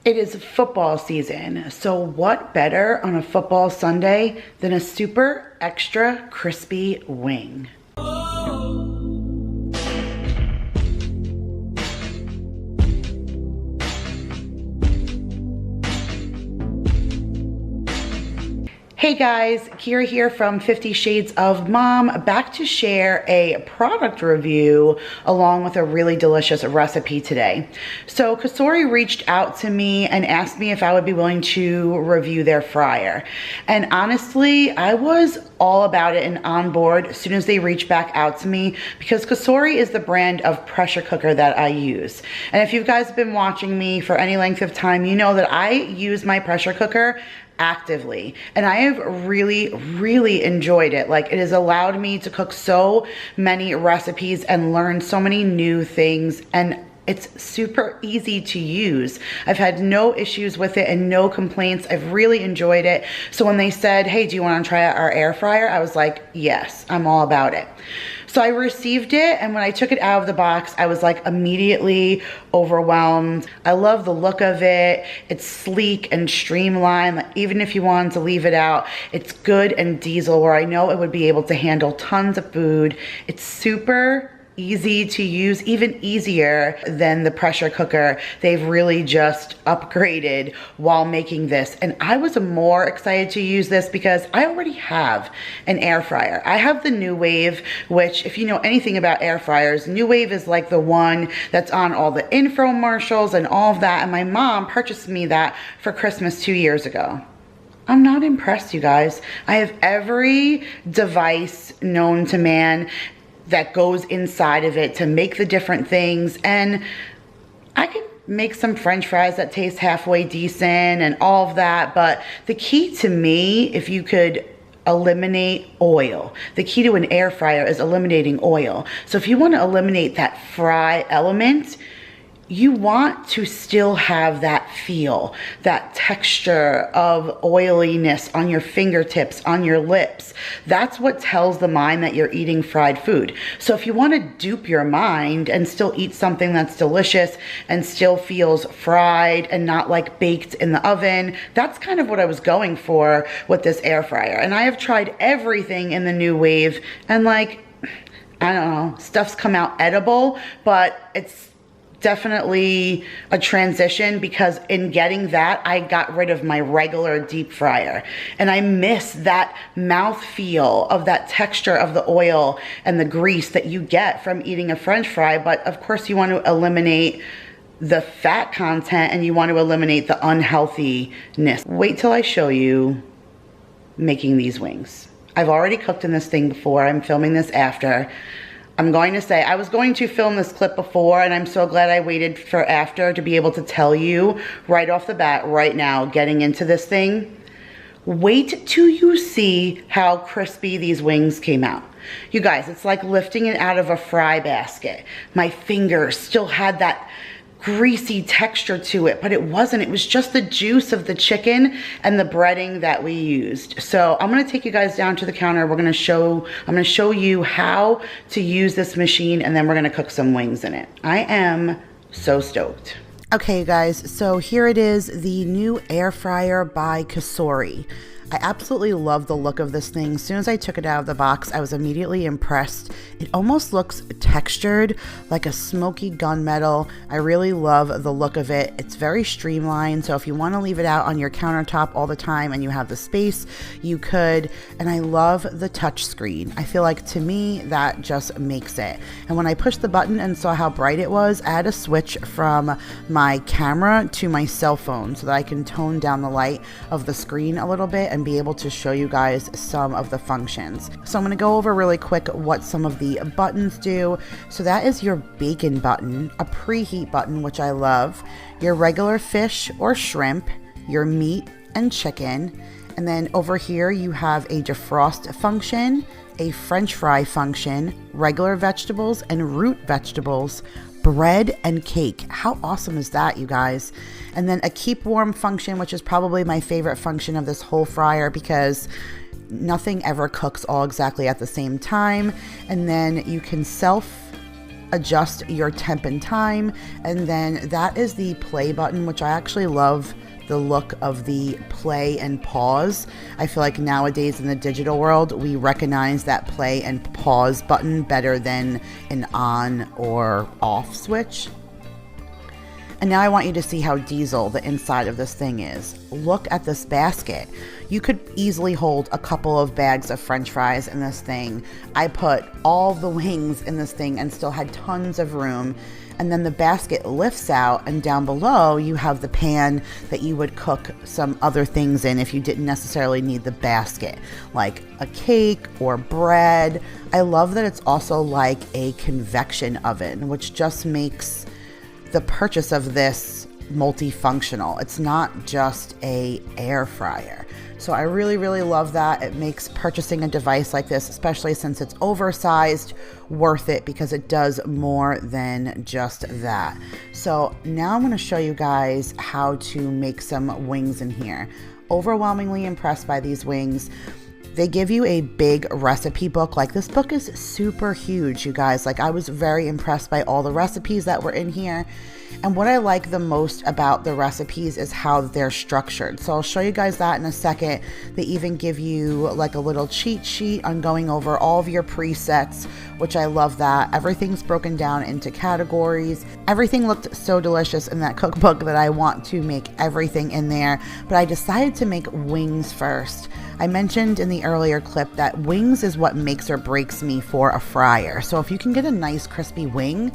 It is football season, so what better on a football Sunday than a super extra crispy wing? Hey guys, Kira here from 50 Shades of Mom, back to share a product review along with a really delicious recipe today. So COSORI reached out to me and asked me if I would be willing to review their fryer. And honestly, I was all about it and on board as soon as they reached back out to me, because COSORI is the brand of pressure cooker that I use. And if you guys have been watching me for any length of time, you know that I use my pressure cooker actively, and I have really enjoyed it. Like, it has allowed me to cook so many recipes and learn so many new things, and it's super easy to use. I've had no issues with it and no complaints. I've really enjoyed it. So when they said, hey, do you want to try out our air fryer? I was like, yes, I'm all about it. So I received it, and when I took it out of the box, I was like immediately overwhelmed. I love the look of it. It's sleek and streamlined. Like, even if you wanted to leave it out, it's good and diesel, where I know it would be able to handle tons of food. It's super easy to use, even easier than the pressure cooker. They've really just upgraded while making this. And I was more excited to use this because I already have an air fryer. I have the New Wave, which, if you know anything about air fryers, New Wave is like the one that's on all the infomercials and all of that. And my mom purchased me that for Christmas 2 years ago. I'm not impressed, you guys. I have every device known to man that goes inside of it to make the different things, and I could make some French fries that taste halfway decent and all of that. But the key to me, if you could eliminate oil, the key to an air fryer is eliminating oil. So if you want to eliminate that fry element, you want to still have that feel, that texture of oiliness on your fingertips, on your lips. That's what tells the mind that you're eating fried food. So if you want to dupe your mind and still eat something that's delicious and still feels fried and not like baked in the oven, that's kind of what I was going for with this air fryer. And I have tried everything in the New Wave, and like, I don't know, stuff's come out edible, but it's definitely a transition, because in getting that, I got rid of my regular deep fryer, and I miss that mouth feel of that texture of the oil and the grease that you get from eating a French fry. But of course you want to eliminate the fat content and you want to eliminate the unhealthiness. Wait till I show you making these wings. I've already cooked in this thing before. I'm filming this after. I'm going to say, I was going to film this clip before, and I'm so glad I waited for after to be able to tell you right off the bat, right now, getting into this thing. Wait till you see how crispy these wings came out. You guys, it's like lifting it out of a fry basket. My fingers still had that greasy texture to it, but it wasn't. It was just the juice of the chicken and the breading that we used. So I'm gonna take you guys down to the counter. I'm gonna show you how to use this machine, and then we're gonna cook some wings in it. I am so stoked. Okay guys, so here it is, the new air fryer by COSORI. I absolutely love the look of this thing. As soon as I took it out of the box, I was immediately impressed. It almost looks textured like a smoky gunmetal. I really love the look of it. It's very streamlined, so if you want to leave it out on your countertop all the time and you have the space, you could. And I love the touch screen. I feel like, to me, that just makes it. And when I pushed the button and saw how bright it was, I had to switch from my camera to my cell phone so that I can tone down the light of the screen a little bit and be able to show you guys some of the functions. So I'm going to go over really quick what some of the buttons do. So that is your bacon button, a preheat button, which I love, your regular fish or shrimp, your meat and chicken, and then over here you have a defrost function, a French fry function, regular vegetables and root vegetables, bread and cake. How awesome is that, you guys? And then a keep warm function, which is probably my favorite function of this whole fryer, because nothing ever cooks all exactly at the same time. And then you can self adjust your temp and time, and then that is the play button, which I actually love the look of the play and pause. I feel like nowadays in the digital world, we recognize that play and pause button better than an on or off switch. And now I want you to see how diesel the inside of this thing is. Look at this basket. You could easily hold a couple of bags of French fries in this thing. I put all the wings in this thing and still had tons of room. And then the basket lifts out, and down below you have the pan that you would cook some other things in if you didn't necessarily need the basket, like a cake or bread. I love that it's also like a convection oven, which just makes the purchase of this multifunctional. It's not just a air fryer. So I really, really love that. It makes purchasing a device like this, especially since it's oversized, worth it, because it does more than just that. So now I'm going to show you guys how to make some wings in here. Overwhelmingly impressed by these wings. They give you a big recipe book. Like, this book is super huge, you guys. Like, I was very impressed by all the recipes that were in here. And what I like the most about the recipes is how they're structured. So I'll show you guys that in a second. They even give you like a little cheat sheet on going over all of your presets, which I love that. Everything's broken down into categories. Everything looked so delicious in that cookbook that I want to make everything in there. But I decided to make wings first. I mentioned in the earlier clip that wings is what makes or breaks me for a fryer. So if you can get a nice crispy wing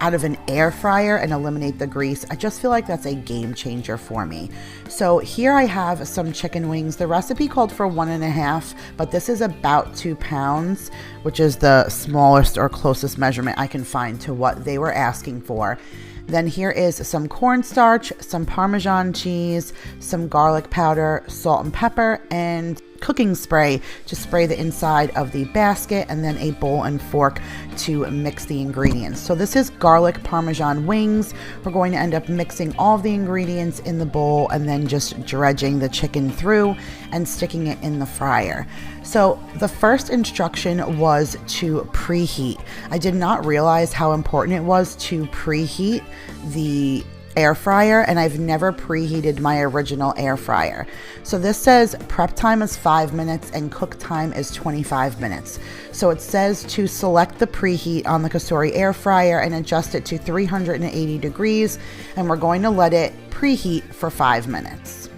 out of an air fryer and eliminate the grease, I just feel like that's a game changer for me. So here I have some chicken wings. The recipe called for 1.5, but this is about 2 pounds, which is the smallest or closest measurement I can find to what they were asking for. Then here is some cornstarch, some Parmesan cheese, some garlic powder, salt and pepper, and cooking spray to spray the inside of the basket, and then a bowl and fork to mix the ingredients. So this is garlic Parmesan wings. We're going to end up mixing all of the ingredients in the bowl and then just dredging the chicken through and sticking it in the fryer. So the first instruction was to preheat. I did not realize how important it was to preheat the air fryer, and I've never preheated my original air fryer. So this says prep time is 5 minutes and cook time is 25 minutes. So it says to select the preheat on the COSORI air fryer and adjust it to 380 degrees, and we're going to let it preheat for 5 minutes.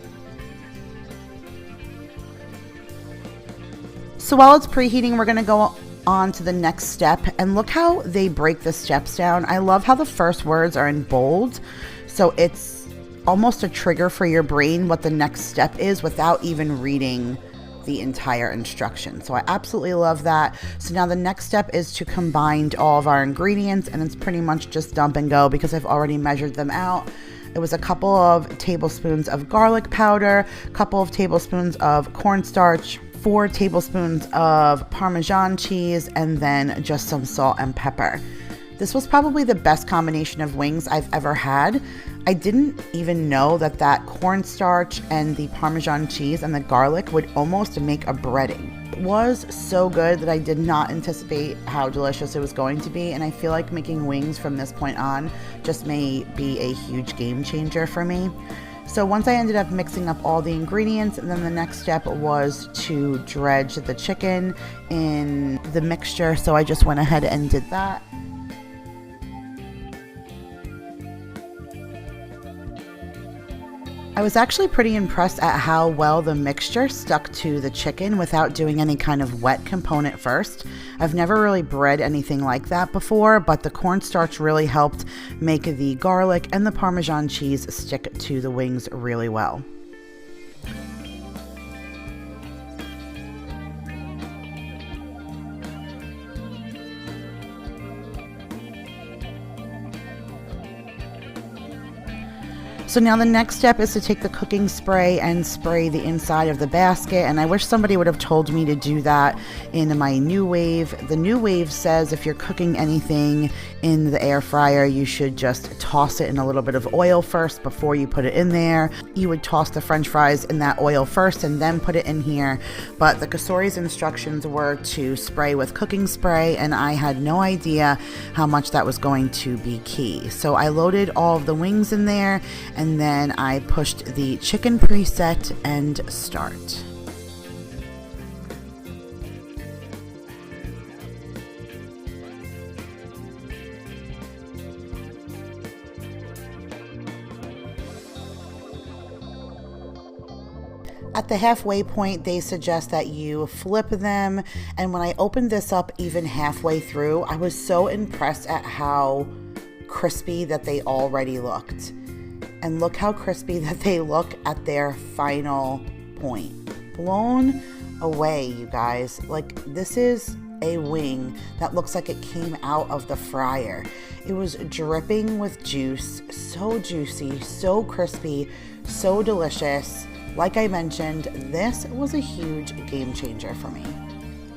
So while it's preheating, we're going to go on to the next step, and look how they break the steps down. I love how the first words are in bold, so it's almost a trigger for your brain what the next step is without even reading the entire instruction. So I absolutely love that. So now the next step is to combine all of our ingredients, and it's pretty much just dump and go because I've already measured them out. It was a couple of tablespoons of garlic powder, a couple of tablespoons of cornstarch, 4 tablespoons of Parmesan cheese, and then just some salt and pepper. This was probably the best combination of wings I've ever had. I didn't even know that that cornstarch and the Parmesan cheese and the garlic would almost make a breading. It was so good that I did not anticipate how delicious it was going to be, and I feel like making wings from this point on just may be a huge game changer for me. So once I ended up mixing up all the ingredients, and then the next step was to dredge the chicken in the mixture. So I just went ahead and did that. I was actually pretty impressed at how well the mixture stuck to the chicken without doing any kind of wet component first. I've never really bread anything like that before, but the cornstarch really helped make the garlic and the Parmesan cheese stick to the wings really well. So now the next step is to take the cooking spray and spray the inside of the basket, and I wish somebody would have told me to do that in my New Wave. The New Wave says if you're cooking anything in the air fryer, you should just toss it in a little bit of oil first before you put it in there. You would toss the french fries in that oil first and then put it in here, but the COSORI's instructions were to spray with cooking spray, and I had no idea how much that was going to be key. So I loaded all of the wings in there, and then I pushed the chicken preset and start. At the halfway point, they suggest that you flip them, and when I opened this up even halfway through, I was so impressed at how crispy that they already looked. And look how crispy that they look at their final point. Blown away, you guys. Like, this is a wing that looks like it came out of the fryer. It was dripping with juice, so juicy, so crispy, so delicious. Like I mentioned, this was a huge game changer for me.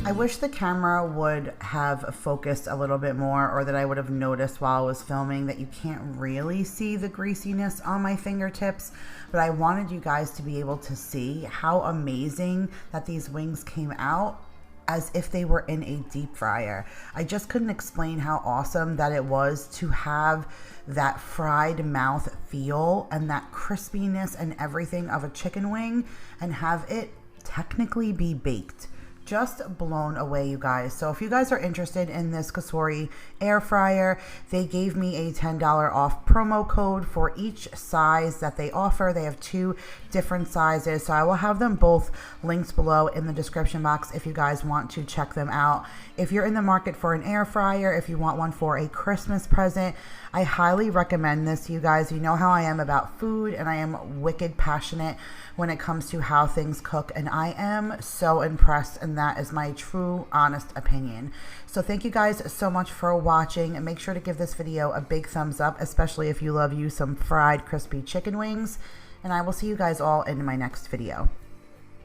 I wish the camera would have focused a little bit more, or that I would have noticed while I was filming that you can't really see the greasiness on my fingertips, but I wanted you guys to be able to see how amazing that these wings came out as if they were in a deep fryer. I just couldn't explain how awesome that it was to have that fried mouth feel and that crispiness and everything of a chicken wing and have it technically be baked. Just blown away, you guys. So if you guys are interested in this COSORI air fryer, they gave me a $10 off promo code for each size that they offer. They have 2 different sizes, so I will have them both linked below in the description box if you guys want to check them out. If you're in the market for an air fryer, if you want one for a Christmas present, I highly recommend this, you guys. You know how I am about food, and I am wicked passionate when it comes to how things cook, and I am so impressed, and that is my true, honest opinion. So thank you guys so much for watching, and make sure to give this video a big thumbs up, especially if you love you some fried crispy chicken wings, and I will see you guys all in my next video.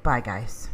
Bye, guys.